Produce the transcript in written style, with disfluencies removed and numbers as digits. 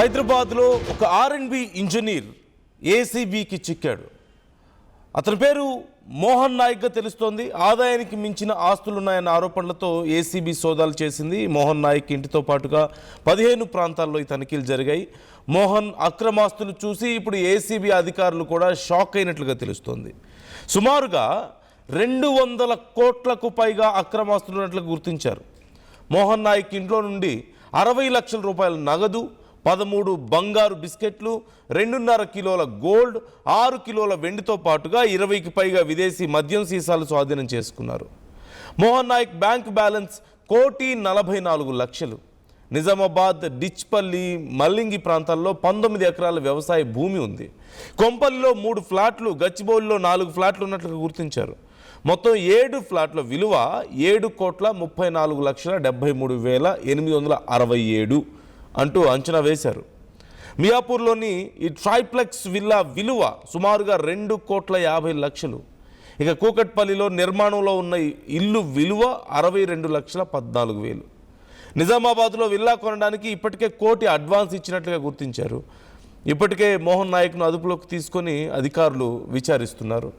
హైదరాబాద్లో ఒక ఆర్ఎండ్బి ఇంజనీర్ ఏసీబీకి చిక్కాడు. అతని పేరు మోహన్ నాయక్గా తెలుస్తోంది. ఆదాయానికి మించిన ఆస్తులున్నాయన్న ఆరోపణలతో ఏసీబీ సోదాలు చేసింది. మోహన్ నాయక్ ఇంటితో పాటుగా 15 ప్రాంతాల్లో ఈ తనిఖీలు జరిగాయి. మోహన్ అక్రమాస్తులు చూసి ఇప్పుడు ఏసీబీ అధికారులు కూడా షాక్ అయినట్లుగా తెలుస్తోంది. సుమారుగా 200 కోట్లకు పైగా అక్రమాస్తులు ఉన్నట్లు గుర్తించారు. మోహన్ నాయక్ ఇంట్లో నుండి 60 లక్షల రూపాయల నగదు, 13 బంగారు బిస్కెట్లు, 2.5 కిలోల గోల్డ్, 6 కిలోల వెండితో పాటుగా 20కి పైగా విదేశీ మద్యం సీసాలు స్వాధీనం చేసుకున్నారు. Mohan Naik bank balance 1,44,00,000. నిజామాబాద్, డిచ్పల్లి, మల్లింగి ప్రాంతాల్లో 19 ఎకరాల వ్యవసాయ భూమి ఉంది. కొంపల్లిలో 3 ఫ్లాట్లు, గచ్చిబౌలిలో 4 ఫ్లాట్లు ఉన్నట్లుగా గుర్తించారు. మొత్తం 7 ఫ్లాట్ల విలువ 7,73,73,867 అంటూ అంచనా వేశారు. మియాపూర్లోని ఈ ట్రైప్లెక్స్ విల్లా విలువ సుమారుగా 2,50,00,000. ఇక కూకట్పల్లిలో నిర్మాణంలో ఉన్న ఇల్లు విలువ 62,14,000. నిజామాబాద్లో విల్లా కొనడానికి ఇప్పటికే 1 కోటి అడ్వాన్స్ ఇచ్చినట్లుగా గుర్తించారు. ఇప్పటికే మోహన్ నాయక్ను అదుపులోకి తీసుకొని అధికారులు విచారిస్తున్నారు.